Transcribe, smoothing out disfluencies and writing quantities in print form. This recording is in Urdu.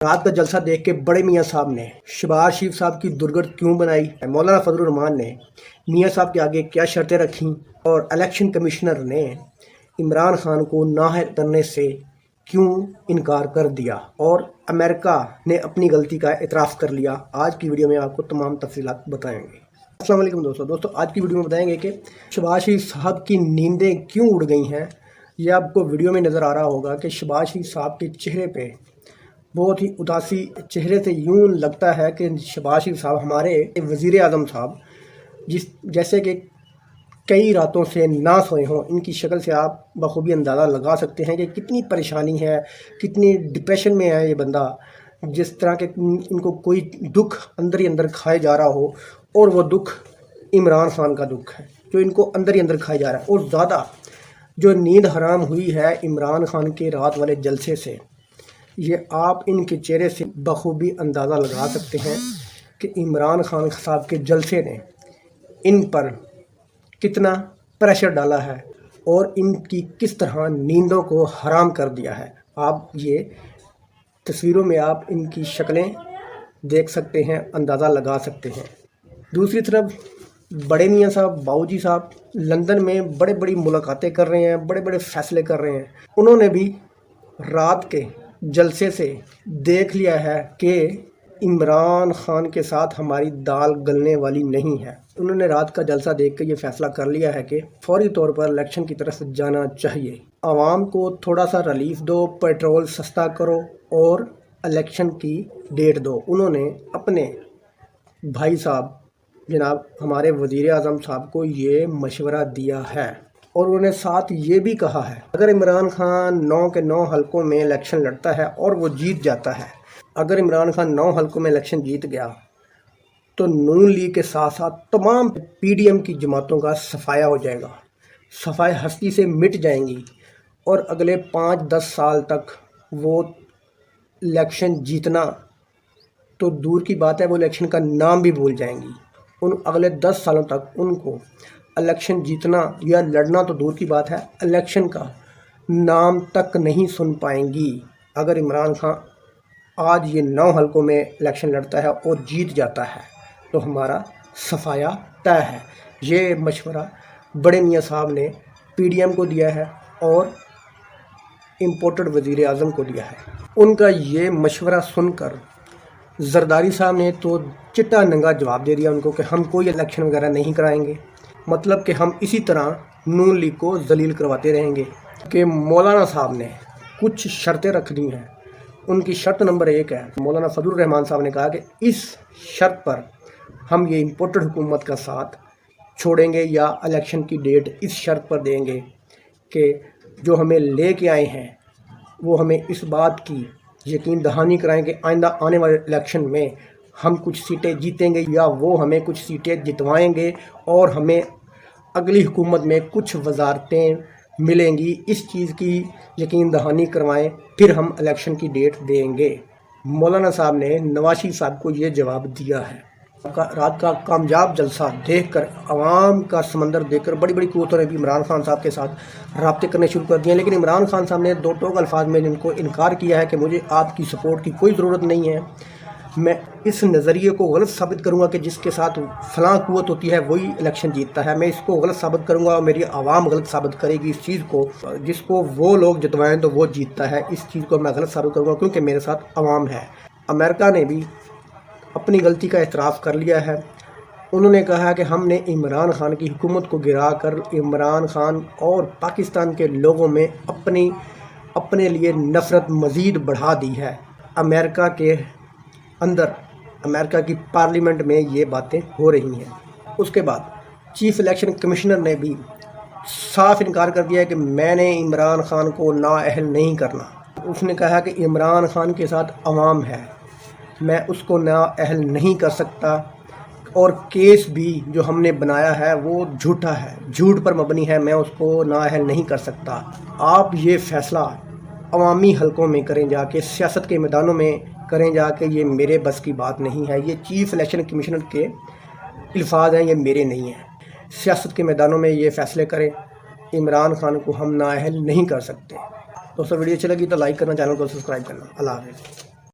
رات کا جلسہ دیکھ کے بڑے میاں صاحب نے شہباز شریف صاحب کی درگت کیوں بنائی، مولانا فضل الرحمان نے میاں صاحب کے آگے کیا شرطیں رکھیں، اور الیکشن کمشنر نے عمران خان کو نااہل کرنے سے کیوں انکار کر دیا، اور امریکہ نے اپنی غلطی کا اعتراف کر لیا۔ آج کی ویڈیو میں آپ کو تمام تفصیلات بتائیں گے۔ السلام علیکم دوستو آج کی ویڈیو میں بتائیں گے کہ شہباز شریف صاحب کی نیندیں کیوں اڑ گئی ہیں۔ یہ آپ کو ویڈیو میں نظر آ رہا ہوگا کہ شہباز شریف صاحب کے چہرے پہ بہت ہی اداسی، چہرے سے یوں لگتا ہے کہ شہباز شریف صاحب ہمارے وزیر اعظم صاحب جیسے کہ کئی راتوں سے نہ سوئے ہوں۔ ان کی شکل سے آپ بخوبی اندازہ لگا سکتے ہیں کہ کتنی پریشانی ہے، کتنی ڈپریشن میں ہے یہ بندہ، جس طرح کہ ان کو کوئی دکھ اندر ہی اندر کھائے جا رہا ہو، اور وہ دکھ عمران خان کا دکھ ہے جو ان کو اندر ہی اندر کھائے جا رہا ہے۔ اور زیادہ جو نیند حرام ہوئی ہے عمران خان کے رات والے جلسے سے، یہ آپ ان کے چہرے سے بخوبی اندازہ لگا سکتے ہیں کہ عمران خان صاحب کے جلسے نے ان پر کتنا پریشر ڈالا ہے اور ان کی کس طرح نیندوں کو حرام کر دیا ہے۔ آپ یہ تصویروں میں آپ ان کی شکلیں دیکھ سکتے ہیں، اندازہ لگا سکتے ہیں۔ دوسری طرف بڑے میاں صاحب، باؤ جی صاحب لندن میں بڑی ملاقاتیں کر رہے ہیں، بڑے فیصلے کر رہے ہیں۔ انہوں نے بھی رات کے جلسے سے دیکھ لیا ہے کہ عمران خان کے ساتھ ہماری دال گلنے والی نہیں ہے۔ انہوں نے رات کا جلسہ دیکھ کے یہ فیصلہ کر لیا ہے کہ فوری طور پر الیکشن کی طرف جانا چاہیے، عوام کو تھوڑا سا ریلیف دو، پیٹرول سستا کرو اور الیکشن کی ڈیٹ دو۔ انہوں نے اپنے بھائی صاحب جناب ہمارے وزیر اعظم صاحب کو یہ مشورہ دیا ہے، اور انہوں نے ساتھ یہ بھی کہا ہے اگر عمران خان 9 کے 9 حلقوں میں الیکشن لڑتا ہے اور وہ جیت جاتا ہے، اگر عمران خان 9 حلقوں میں الیکشن جیت گیا تو نون لیگ کے ساتھ ساتھ تمام پی ڈی ایم کی جماعتوں کا صفایا ہو جائے گا، صفائے ہستی سے مٹ جائیں گی، اور اگلے 5-10 سال تک وہ الیکشن جیتنا تو دور کی بات ہے، وہ الیکشن کا نام بھی بھول جائیں گی۔ ان اگلے 10 سالوں تک ان کو الیکشن جیتنا یا لڑنا تو دور کی بات ہے، الیکشن کا نام تک نہیں سن پائیں گی۔ اگر عمران خان آج یہ 9 حلقوں میں الیکشن لڑتا ہے اور جیت جاتا ہے تو ہمارا صفایا طے ہے۔ یہ مشورہ بڑے میاں صاحب نے پی ڈی ایم کو دیا ہے اور امپورٹڈ وزیر اعظم کو دیا ہے۔ ان کا یہ مشورہ سن کر زرداری صاحب نے تو چٹا ننگا جواب دے دیا ان کو کہ ہم کوئی الیکشن وغیرہ نہیں کرائیں گے، مطلب کہ ہم اسی طرح نون لیگ کو ذلیل کرواتے رہیں گے۔ کہ مولانا صاحب نے کچھ شرطیں رکھ دی ہیں۔ ان کی شرط نمبر 1 ہے، مولانا فضل الرحمان صاحب نے کہا کہ اس شرط پر ہم یہ امپورٹڈ حکومت کا ساتھ چھوڑیں گے یا الیکشن کی ڈیٹ اس شرط پر دیں گے کہ جو ہمیں لے کے آئے ہیں وہ ہمیں اس بات کی یقین دہانی کرائیں کہ آئندہ آنے والے الیکشن میں ہم کچھ سیٹیں جیتیں گے یا وہ ہمیں کچھ سیٹیں جتوائیں گے اور ہمیں اگلی حکومت میں کچھ وزارتیں ملیں گی۔ اس چیز کی یقین دہانی کروائیں، پھر ہم الیکشن کی ڈیٹ دیں گے۔ مولانا صاحب نے نواز شریف صاحب کو یہ جواب دیا ہے۔ رات کا کامیاب جلسہ دیکھ کر، عوام کا سمندر دیکھ کر بڑی قوتوں نے بھی عمران خان صاحب کے ساتھ رابطے کرنے شروع کر دیے ہیں، لیکن عمران خان صاحب نے دو ٹوک الفاظ میں ان کو انکار کیا ہے کہ مجھے آپ کی سپورٹ کی کوئی ضرورت نہیں ہے، میں اس نظریے کو غلط ثابت کروں گا کہ جس کے ساتھ فلاں قوت ہوتی ہے وہی الیکشن جیتتا ہے، میں اس کو غلط ثابت کروں گا اور میری عوام غلط ثابت کرے گی اس چیز کو، جس کو وہ لوگ جتوائیں تو وہ جیتتا ہے، اس چیز کو میں غلط ثابت کروں گا کیونکہ میرے ساتھ عوام ہے۔ امریکہ نے بھی اپنی غلطی کا اعتراف کر لیا ہے۔ انہوں نے کہا کہ ہم نے عمران خان کی حکومت کو گرا کر عمران خان اور پاکستان کے لوگوں میں اپنے لیے نفرت مزید بڑھا دی ہے۔ امریکہ کے اندر، امریکہ کی پارلیمنٹ میں یہ باتیں ہو رہی ہیں۔ اس کے بعد چیف الیکشن کمشنر نے بھی صاف انکار کر دیا ہے کہ میں نے عمران خان کو نااہل نہیں کرنا۔ اس نے کہا کہ عمران خان کے ساتھ عوام ہے، میں اس کو نااہل نہیں کر سکتا، اور کیس بھی جو ہم نے بنایا ہے وہ جھوٹا ہے، جھوٹ پر مبنی ہے، میں اس کو نااہل نہیں کر سکتا۔ آپ یہ فیصلہ عوامی حلقوں میں کریں جا کے، سیاست کے میدانوں میں کریں جا کے، یہ میرے بس کی بات نہیں ہے۔ یہ چیف الیکشن کمشنر کے الفاظ ہیں، یہ میرے نہیں ہیں۔ سیاست کے میدانوں میں یہ فیصلے کریں، عمران خان کو ہم نااہل نہیں کر سکتے۔ دوستو ویڈیو اچھی لگی تو لائک کرنا، چینل کو سبسکرائب کرنا۔ اللہ حافظ۔